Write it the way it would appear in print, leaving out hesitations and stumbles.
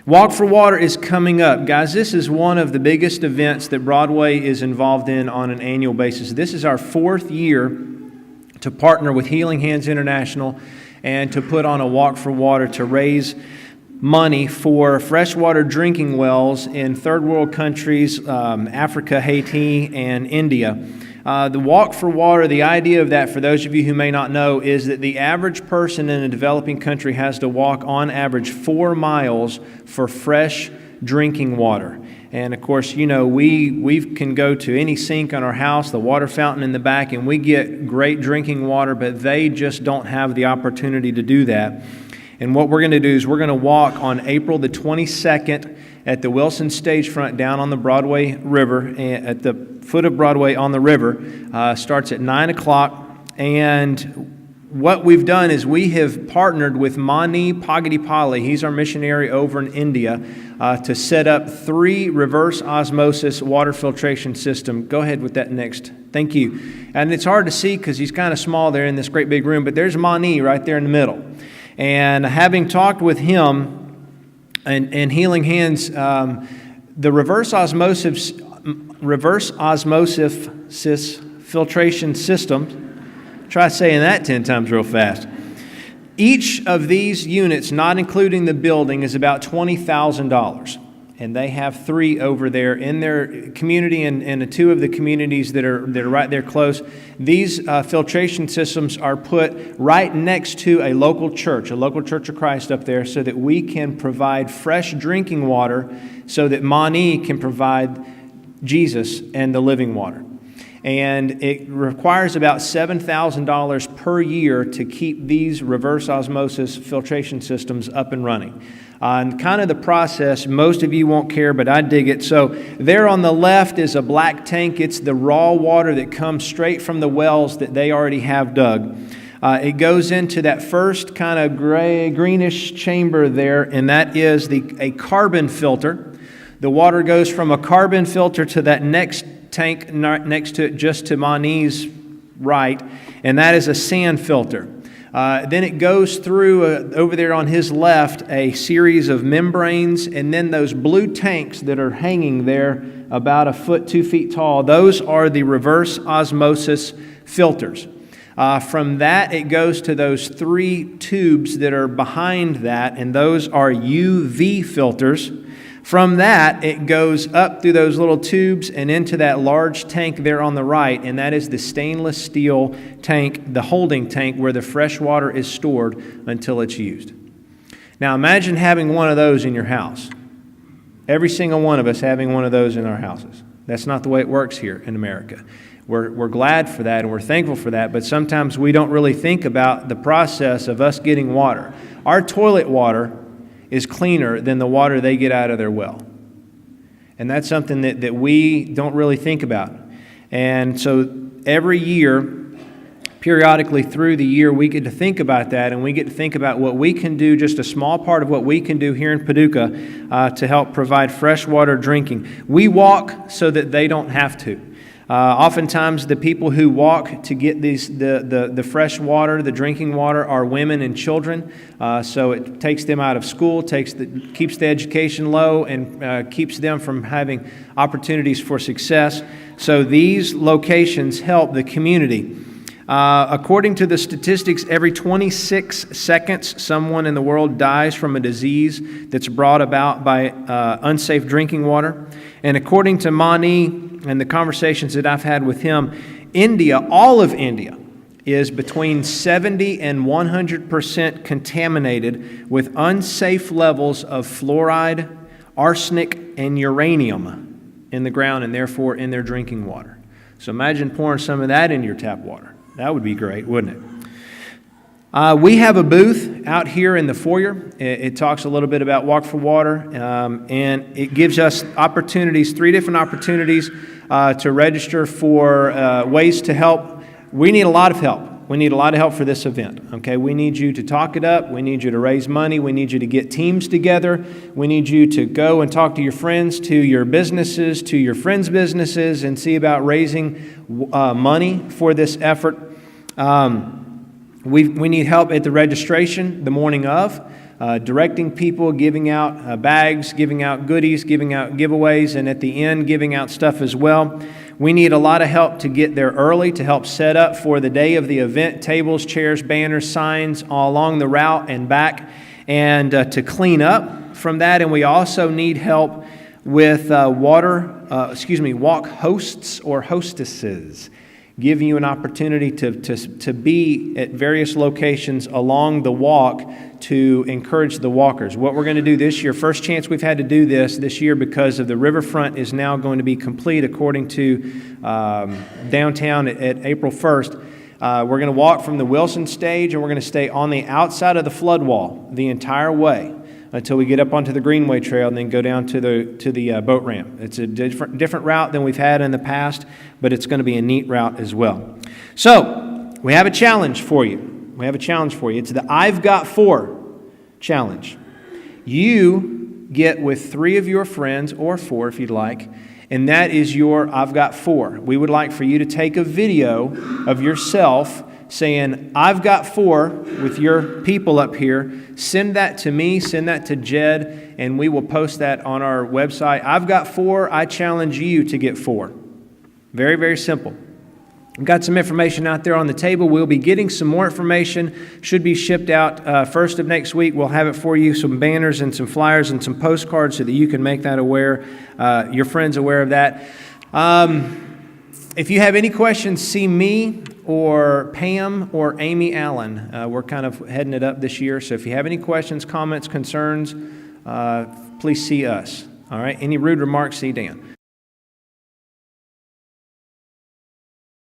Walk for Water is coming up. Guys, this is one of the biggest events that Broadway is involved in on an annual basis. This is our 4th year to partner with Healing Hands International and to put on a Walk for Water to raise money for freshwater drinking wells in third world countries, Africa, Haiti, and India. The Walk for Water, the idea of that, for those of you who may not know, is that the average person in a developing country has to walk on average 4 miles for fresh drinking water. And of course, you know, we can go to any sink on our house, the water fountain in the back, and we get great drinking water, but they just don't have the opportunity to do that. And what we're going to do is we're going to walk on April the 22nd at the Wilson Stagefront down on the Broadway River, at the foot of Broadway on the river. Starts at 9 o'clock. And what we've done is we have partnered with Mani Pagadi. He's our missionary over in India to set up 3 reverse osmosis water filtration system. Go ahead with that next. Thank you. And it's hard to see because he's kind of small there in this great big room, but there's Mani right there in the middle. And having talked with him and Healing Hands, the reverse osmosis filtration system, try saying that 10 times real fast. Each of these units, not including the building, is about $20,000. And they have 3 over there in their community and 2 of the communities that are right there close. These filtration systems are put right next to a local church of Christ up there, so that we can provide fresh drinking water, so that Mani can provide Jesus and the living water. And it requires about $7,000 per year to keep these reverse osmosis filtration systems up and running. And kind of the process, most of you won't care, but I dig it. So there on the left is a black tank. It's the raw water that comes straight from the wells that they already have dug. It goes into that first kind of greenish chamber there, and that is a carbon filter. The water goes from a carbon filter to that next tank next to it, just to Mani's right, and that is a sand filter. Then it goes through, over there on his left, a series of membranes, and then those blue tanks that are hanging there about 1 foot, 2 feet tall, those are the reverse osmosis filters. From that, it goes to those 3 tubes that are behind that, and those are UV filters. From that, it goes up through those little tubes and into that large tank there on the right, and that is the stainless steel tank, the holding tank where the fresh water is stored until it's used. Now imagine having one of those in your house. Every single one of us having one of those in our houses. That's not the way it works here in America. We're glad for that and we're thankful for that, but sometimes we don't really think about the process of us getting water. Our toilet water is cleaner than the water they get out of their well. And that's something that we don't really think about. And so every year, periodically through the year, we get to think about that, and we get to think about what we can do, just a small part of what we can do here in Paducah to help provide fresh water drinking. We walk so that they don't have to. Oftentimes, the people who walk to get the fresh water, the drinking water, are women and children. So it takes them out of school, keeps the education low, and keeps them from having opportunities for success. So these locations help the community. According to the statistics, every 26 seconds, someone in the world dies from a disease that's brought about by unsafe drinking water. And according to Mani and the conversations that I've had with him, India, all of India, is between 70 and 100% contaminated with unsafe levels of fluoride, arsenic, and uranium in the ground, and therefore in their drinking water. So imagine pouring some of that in your tap water. That would be great, wouldn't it? We have a booth out here in the foyer. It talks a little bit about Walk for Water, and it gives us opportunities, 3 different opportunities to register for ways to help. We need a lot of help. We need a lot of help for this event. Okay, we need you to talk it up. We need you to raise money. We need you to get teams together. We need you to go and talk to your friends, to your businesses, to your friends' businesses, and see about raising money for this effort. We need help at the registration the morning of, directing people, giving out bags, giving out goodies, giving out giveaways, and at the end, giving out stuff as well. We need a lot of help to get there early, to help set up for the day of the event, tables, chairs, banners, signs all along the route and back, and to clean up from that. And we also need help with walk hosts or hostesses, giving you an opportunity to be at various locations along the walk to encourage the walkers. What we're going to do this year, first chance we've had to do this year because of the riverfront is now going to be complete according to downtown at April 1st. We're going to walk from the Wilson stage, and we're going to stay on the outside of the flood wall the entire way until we get up onto the Greenway Trail and then go down to the boat ramp. It's a different route than we've had in the past, but it's going to be a neat route as well. So, we have a challenge for you. It's the I've Got 4 challenge. You get with 3 of your friends, or 4 if you'd like, and that is your I've Got 4. We would like for you to take a video of yourself saying, I've got 4 with your people up here. Send that to me, send that to Jed, and we will post that on our website. I've got 4. I challenge you to get 4. Very, very simple. We've got some information out there on the table. We'll be getting some more information. Should be shipped out first of next week. We'll have it for you, some banners and some flyers and some postcards so that you can make that aware, your friends aware of that. If you have any questions, see me or Pam or Amy Allen. We're kind of heading it up this year. So if you have any questions, comments, concerns, please see us. All right. Any rude remarks, see Dan.